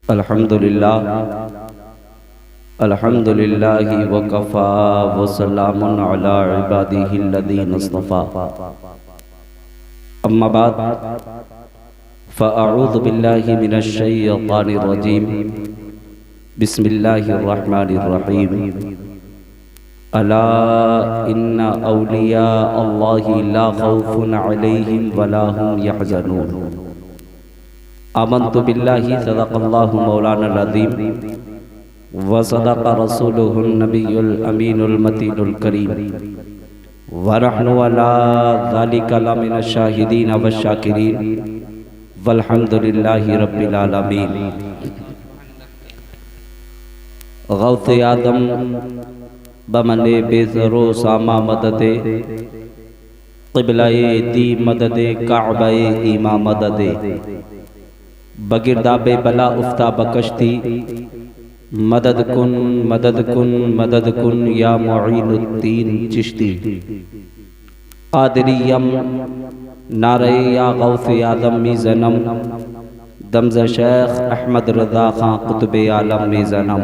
अल्हम्दुलिल्लाह अल्हम्दुलिल्लाहि वकफ़ा वसलामुन अला इबादिहिल्लज़ीना इस्तफ़ा। अम्मा बाद फ़अऊज़ु बिल्लाहि मिनश शैतानिर रजीम। बिस्मिल्लाहिर रहमानिर रहीम। अला इन्ना औलिया अल्लाहि ला खौफुन अलैहिम वला हुम यहज़नून। आमन्तु बिल्लाहि सदक़ल्लाहु मौलाना अज़ीम व सदक़ रसूलुहुन नबियुल अमीनुल मतीनुल करीम व नहनु अला ज़ालिका लमिनश शाहिदीन व शाकिरीन वल्हम्दुलिल्लाहि रब्बिल आलमीन। गौसे आदम बमने बेज़रो सामा मददे क़िबलाए दी मददे काअबाए ईमा मददे बगिरदाबे बला उफ्ता बकश्ती मदद कुन मदद कुन मदद कुन या मुईनुद्दीन चिश्ती कादरियम नारे या गौसे आदम मी ज़नम दमज़ शेख अहमद रज़ा खां कुतुबे आलम में ज़नम।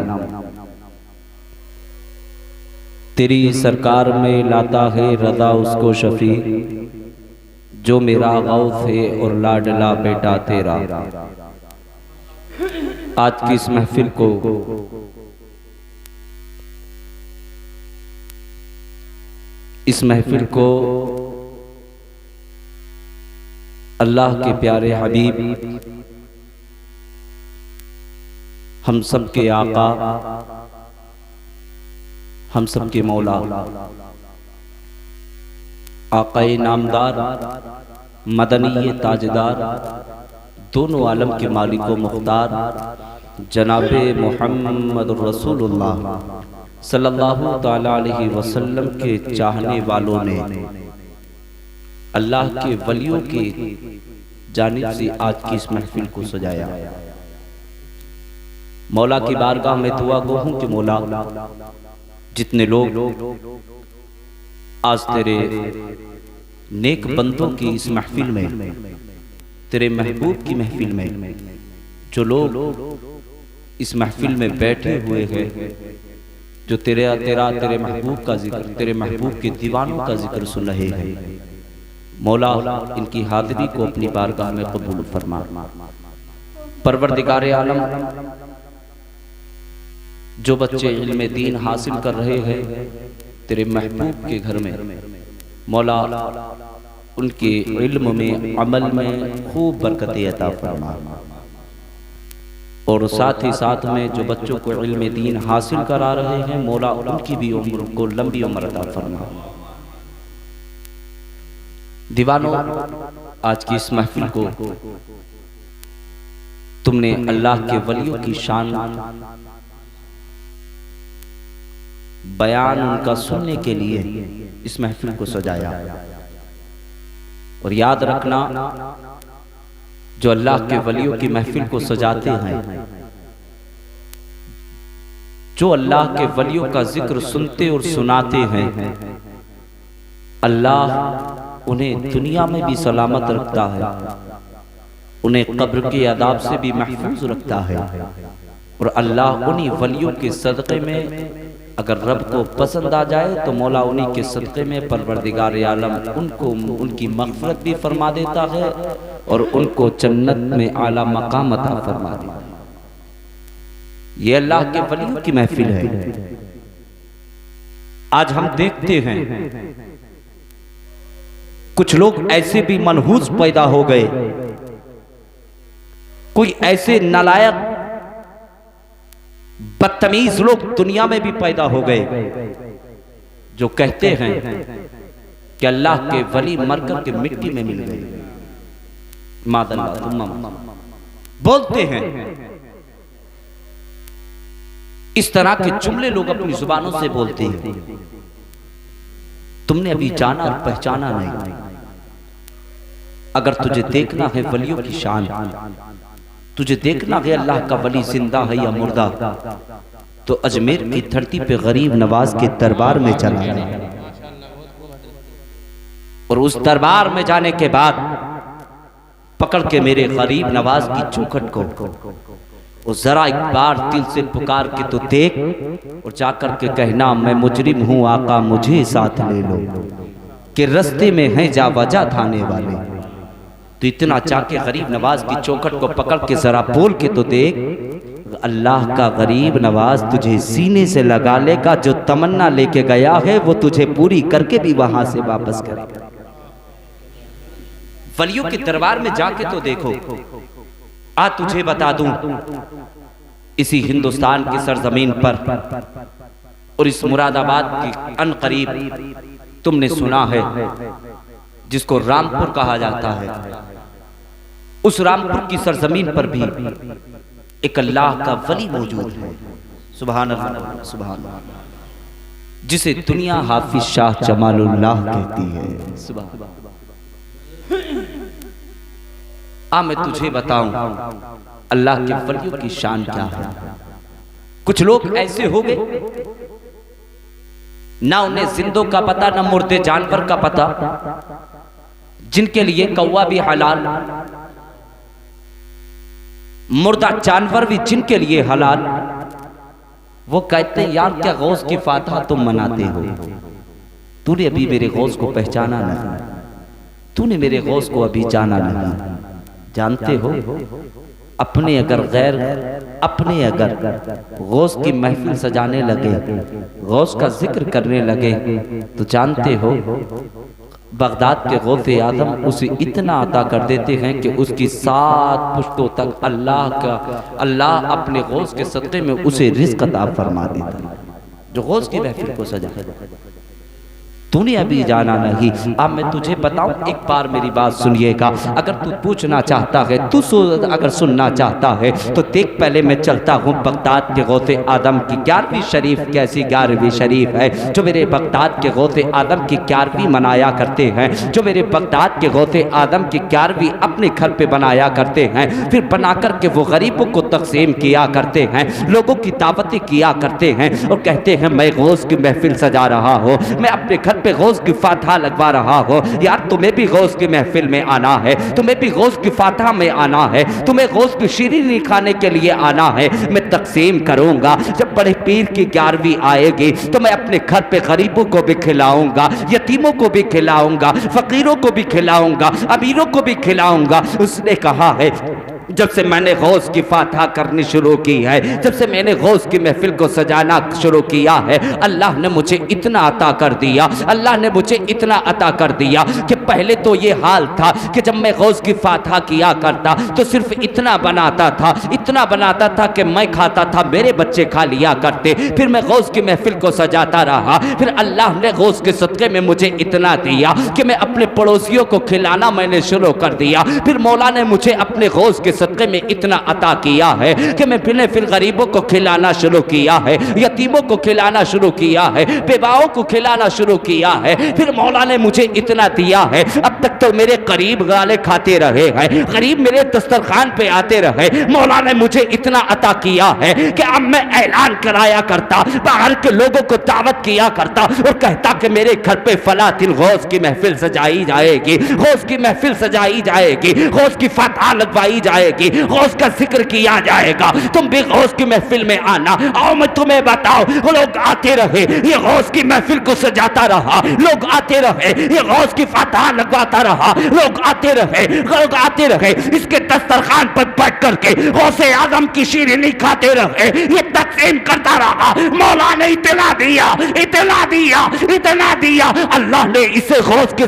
तेरी सरकार में लाता है रज़ा उसको शफी जो मेरा गौस है और लाडला बेटा तेरा। आज की इस महफिल को अल्लाह के प्यारे हबीब हम सब के आका हम सब के मौला आकाए नामदार मदनी ताजदार दोनों आलम के मालिको मुख्तार जनाबे मोहम्मद रसूलुल्लाह सल्लल्लाहु ताला अलैहि वसल्लम के चाहने वालों ने अल्लाह के वलियों के जानिब से आज की इस महफिल को सजाया। मौला की बारगाह में दुआ गो हूं कि मौला जितने लोग आज तेरे नेक बंदों की इस महफिल में, तेरे महबूब की महफिल में जो लोग इस महफिल में बैठे हुए हैं, जो तेरे महबूब का जिक्र, तेरे महबूब के दीवानों का जिक्र सुन रहे हैं, मौला इनकी हाज़िरी को अपनी बारगाह में कबूल फरमा। परवरदिगार आलम जो बच्चे इल्म दीन हासिल कर रहे हैं तेरे महबूब के घर में, मौला उनके इल्म में अमल में खूब बरकतें अता फरमा। और साथ ही साथ में जो बच्चों को इल्म दीन हासिल करा रहे हैं, मौला उनकी भी उम्र को लंबी उम्र अता फरमा। दीवानों, आज की इस महफिल को तुमने अल्लाह के वलियों की शान बयान उनका सुनने के लिए इस महफिल को सजाया। और याद रखना, जो अल्लाह के वलियों की महफिल को सजाते हैं, जो अल्लाह के वलियों का जिक्र सुनते और सुनाते हैं, अल्लाह उन्हें दुनिया में भी सलामत रखता है, उन्हें कब्र के अदाब से भी महफूज रखता है। और अल्लाह उन्हीं वलियों के सदक़े में अगर रब को पसंद आ जाए तो मौला उन्हीं के सदक़े में परवरदिगार आलम उनको उनकी मग़फ़िरत भी फरमा देता है और उनको जन्नत में आला मकाम अता फरमा देता है। ये अल्लाह के वलियों की महफिल है। आज हम देखते हैं कुछ लोग ऐसे भी मनहूस पैदा हो गए, कोई ऐसे नालायक बदतमीज लोग दुनिया में भी पैदा हो गए जो कहते हैं कि अल्लाह के वली मरकर के मिट्टी में मिल गए। मादल्ला बोलते हैं। इस तरह के जुमले लोग अपनी जुबानों से बोलते हैं। तुमने अभी जाना और पहचाना नहीं। अगर तुझे देखना है वलियों की शान, तुझे देखना है अल्लाह का वली जिंदा है या मुर्दा, तो अजमेर की धरती पे गरीब नवाज के दरबार में चला और उस दरबार में जाने के बाद पकड़ के मेरे गरीब नवाज की चौखट को वो जरा एक बार दिल से पुकार के तो देख और जाकर के कहना मैं मुजरिम हूं आका मुझे साथ ले लो, कि रस्ते में हैं जा वजह थाने वाले। तो इतना चाके गरीब नवाज की चौखट को पकड़ के जरा बोल के तो देख, अल्लाह का गरीब नवाज तुझे सीने से लगा लेगा, जो तमन्ना लेके गया है वो तुझे पूरी करके भी वहां से वापस करेगा। वलियों के दरबार में जाके तो देखो। आज तुझे बता दूं, इसी हिंदुस्तान की सरजमीन पर और इस मुरादाबाद के अनकरीब तुमने सुना है जिसको रामपुर कहा जाता है, उस रामपुर की सरजमीन पर भी एक अल्लाह का वली मौजूद है। सुभान अल्लाह, सुभान अल्लाह, जिसे दुनिया हाफिज शाह जमालुल्लाह कहती है। सुभान मैं तुझे बताऊं अल्लाह के वलियों की शान क्या है। कुछ लोग ऐसे हो गए ना उन्हें जिंदों का पता ना मुर्दे जानवर का पता, जिनके लिए कौवा भी हलाल, मुर्दा जानवर भी जिनके लिए हलाल। वो कहते हैं यार क्या गौस की फातहा तुम मनाते हो, तूने अभी मेरे गौस को पहचाना नहीं, तूने मेरे गौस को अभी जाना नहीं। जानते हो अपने अगर गौस की महफिल सजाने लगे, गौस का जिक्र करने लगे, तो जानते हो बगदाद के गौसे आजम उसे इतना अता कर देते हैं कि उसकी 7 पुश्तों तक अल्लाह अपने गौस के सदक़े में उसे रिज़्क़ अता फरमा देता है, जो गौस की महफिल को सजा। तूने अभी जाना नहीं। अब मैं तुझे बताऊं, एक बार मेरी बात सुनिएगा। अगर तू पूछना चाहता है, तू अगर सुनना चाहता है तो देख, पहले मैं चलता हूँ बगदाद के गौसे आदम की 11वीं शरीफ। कैसी 11वीं शरीफ है जो मेरे बगदाद के गौसे आदम की 11वीं मनाया करते हैं, जो मेरे बगदाद के गौसे आदम की 11वीं अपने घर पे बनाया करते हैं, फिर बना कर के वो गरीबों को तकसीम किया करते हैं, लोगों की दावतें किया करते हैं और कहते हैं मैं गौस की महफिल सजा रहा हूँ, मैं अपने घर पे गौस की फातहा लगवा रहा हो। यार तुम्हें भी गौस की महफिल में आना है, तुम्हें भी गौस की फातहा में आना है, तुम्हें गौस की शीरीनी खाने के लिए आना है। मैं तकसीम करूंगा, जब बड़े पीर की 11वीं आएगी तो मैं अपने घर पे गरीबों को भी खिलाऊंगा, यतीमों को भी खिलाऊंगा, फकीरों को भी खिलाऊंगा, अमीरों को भी खिलाऊंगा। उसने कहा है जब से मैंने गौस की फातहा करनी शुरू की है, जब से मैंने गौस की महफिल को सजाना शुरू किया है, अल्लाह ने मुझे इतना अता कर दिया, अल्लाह ने मुझे इतना अता कर दिया कि पहले तो ये हाल था कि जब मैं गौस की फातहा किया करता तो सिर्फ इतना बनाता था, इतना बनाता था कि मैं खाता था, मेरे बच्चे खा लिया करते। फिर मैं गौस की महफिल को सजाता रहा, फिर अल्लाह ने गौस के सदक़े में मुझे इतना दिया कि मैं अपने पड़ोसियों को खिलाना मैंने शुरू कर दिया। फिर मौला ने मुझे अपने गौस के सदक़े में इतना अता किया है कि मैं फिर गरीबों को खिलाना शुरू किया है, यतीमों को खिलाना शुरू किया है, बेवाओं को खिलाना शुरू किया है। फिर मौला ने मुझे इतना दिया है, अब तक तो मेरे करीब गाले खाते रहे हैं, करीब मेरे दस्तरखान पे आते रहे। मौला ने मुझे इतना अता किया है कि अब मैं ऐलान कराया करता, बाहर के लोगों को दावत किया करता और कहता कि मेरे घर पे फला दिन गौस की महफिल सजाई जाएगी, गौस की महफिल सजाई जाएगी, गौस की फातहा लगवाई जाएगी, गौस का जिक्र किया जाएगा, तुम भी गौस की महफिल में आना। आओ मैं तुम्हें बताओ, लोग आते रहे, ये गौस की महफिल को सजाता रहा, लोग आते रहे, ये गौस की फातहा लगवाता रहा, लोग आते रहे, लोग आते रहे, इसके दस्तरखान पर बैठ करके गौसे आजम की शीरीनी खाते रहे, ये तकसीम करता रहा। मौला ने इतना दिया, इतना दिया, इतना दिया, अल्लाह ने इसे गौस के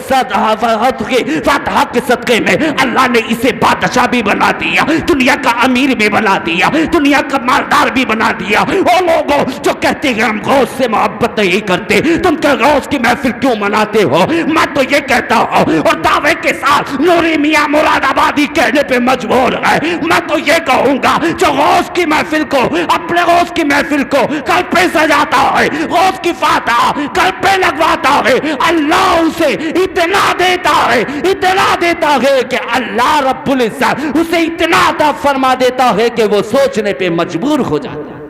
फातहा के सदक़े में अल्लाह ने इसे बादशाह भी बना दिया, दुनिया का अमीर भी बना दिया, दुनिया का मालदार भी बना दिया। ओ लोगों जो कहते हैं हम गौस से मोहब्बत नहीं करते, तुम क्या गौस की महफिल क्यों मनाते हो? मैं तो ये कहता हूँ और दावे के साथ नूरी मियां मुरादाबादी कहने पे मजबूर है, मैं तो ये कहूंगा जो गौस की महफिल को, अपने गौस की महफिल को कल पे सजाता है, गौस की फातहा कल पे लगवाता है, अल्लाह उसे इतना देता है, इतना देता है कि अल्लाह रब्बुल इज्जत उसे इतना अता फरमा देता है कि वो सोचने पे मजबूर हो जाता है।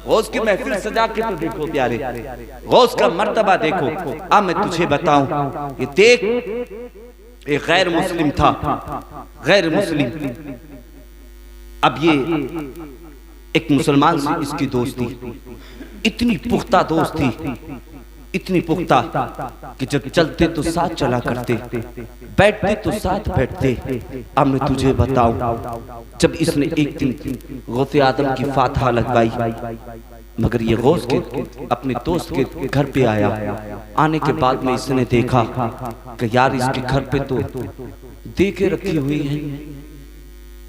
गौस की महफिल सजा के तो देखो प्यारे, गौस का मर्तबा देखो। अब मैं तुझे बताऊं, ये देख एक गैर मुस्लिम था, गैर मुस्लिम अब ये एक मुसलमान से इसकी दोस्ती इतनी पुख्ता दोस्त थी, इतनी पुख्ता कि जब चलते तो साथ चला करते, बैठते तो साथ बैठते। अब मैं तुझे बताऊं, जब इसने एक दिन गौसे आदम की फातहा लगवाई, मगर ये गौस के अपने दोस्त के घर पे आया। आने के बाद में इसने देखा कि यार इसके घर पे तो देखे रखी हुई है।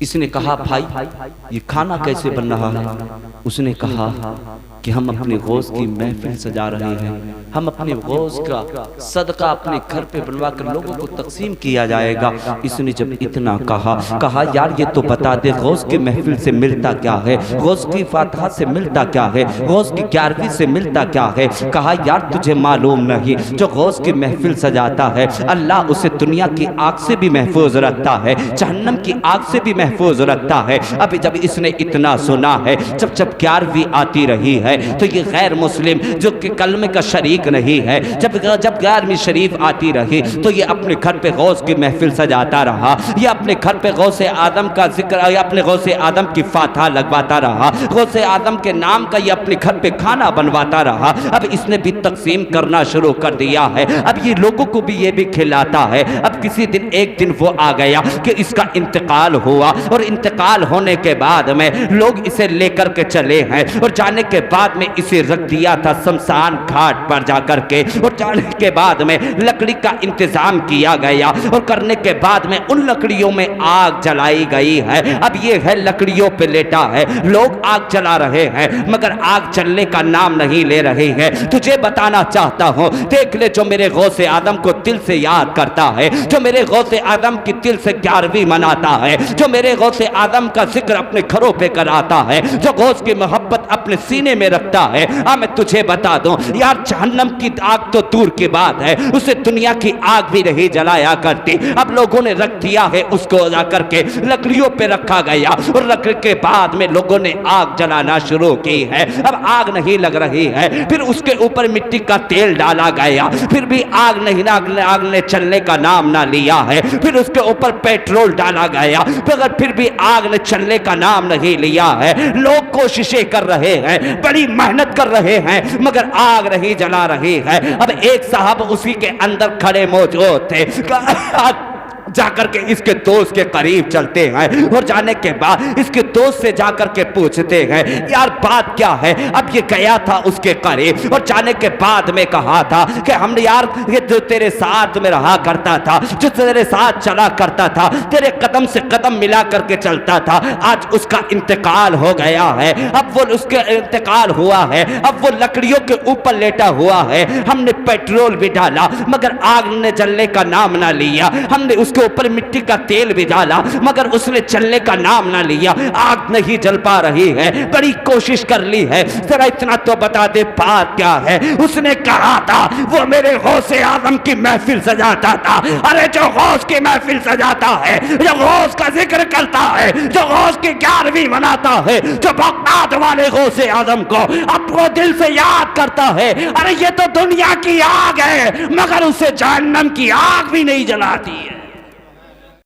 इसने कहा भाई ये खाना कैसे बन रहा है? उसने कहा कि हम अपने गौस की महफिल सजा रहे हैं, हम अपने गौस का सदका अपने घर पे बनवा कर लोगों को तकसीम किया जाएगा। इसने जब इतना कहा यार ये तो बता दे गौस की महफिल से मिलता क्या है, गौस की फातहा से मिलता क्या है, गौस की 11वीं से मिलता क्या है? कहा यार तुझे मालूम नहीं, जो गौस की महफिल सजाता है अल्लाह उसे दुनिया की आग से भी महफूज रखता है, जहन्नम की आग से भी महफूज रखता है। अभी जब इसने इतना सुना है, जब 11वीं आती रही है तो ये गैर मुस्लिम जो कि कलमे का शरीक नहीं है, जब 11वीं शरीफ आती रही तो ये अपने घर पे गौस की महफिल सजाता रहा, ये अपने घर पे गौसे आदम का जिक्र, अपने गौसे आदम की फातहा लगवाता रहा, गौसे आदम के नाम का ये अपने घर पे खाना बनवाता रहा। अब इसने भी तकसीम करना शुरू कर दिया है, अब ये लोगों को भी ये भी खिलाता है। अब किसी दिन एक दिन वो आ गया कि इसका इंतकाल हुआ, और इंतकाल होने के बाद में लोग इसे लेकर के चले हैं, और जाने के बाद में इसे रख दिया था शमशान घाट पर जाकर के, और जाने के बाद में लकड़ी का इंतजाम किया गया, और करने के बाद में उन लकड़ियों में आग जलाई गई है। अब ये है लकड़ियों पे लेटा है, लोग आग जला रहे हैं मगर आग जलने का नाम नहीं ले रहे हैं। तुझे बताना चाहता हूं, देख ले जो मेरे गौसे आदम को दिल से याद करता है, जो मेरे गौसे आदम की दिल से 11वीं मनाता है, जो मेरे गौसे आदम का जिक्र अपने घरों पे कराता है, जो गौस की मोहब्बत अपने सीने में रखता है। मैं तुझे बता दूं यार, जहन्नम की आग तो दूर की बात है, उसे दुनिया की आग भी नहीं जलाया करती। अब लोगों ने रख दिया है उसको जाकर के लकड़ियों पे रखा गया, और रखने के बाद में लोगों ने आग जलाना शुरू की है। अब आग नहीं लग रही है, फिर उसके ऊपर मिट्टी का तेल डाला गया, फिर भी आग नहीं, आग ने चलने का नाम ना लिया है। फिर उसके ऊपर पेट्रोल डाला गया, मगर फिर भी आग ने चलने का नाम नहीं लिया है। लोग कोशिशें कर रहे हैं, बड़ी मेहनत कर रहे हैं, मगर आग नहीं जला रही है। अब एक साहब उसी के अंदर खड़े मौजूद थे, जाकर के इसके दोस्त के करीब चलते हैं, और जाने के बाद इसके दोस्त से जाकर के पूछते हैं यार बात क्या है। अब ये गया था उसके करीब, और जाने के बाद में कहा था कि हमने यार ये जो तेरे साथ में रहा करता था, जो तेरे साथ चला करता था, तेरे कदम से कदम मिला करके चलता था, आज उसका इंतकाल हो गया है। अब वो उसके इंतकाल हुआ है, अब वो लकड़ियों के ऊपर लेटा हुआ है। हमने पेट्रोल भी डाला मगर आग ने जलने का नाम ना लिया, हमने उसके ऊपर मिट्टी का तेल भी डाला मगर उसने चलने का नाम ना लिया, आग नहीं जल पा रही है। बड़ी कोशिश कर ली है, जरा इतना तो बता दे बात क्या है। उसने कहा था वो मेरे गौसे आदम की महफिल सजाता था। अरे जो गौस की महफिल सजाता है, जो गौस का जिक्र करता है, जो गौस की 11वीं मनाता है, जो बगदाद वाले गौसे आदम को अपने दिल से याद करता है, अरे ये तो दुनिया की आग है मगर उसे जहन्नम की आग भी नहीं जलाती है।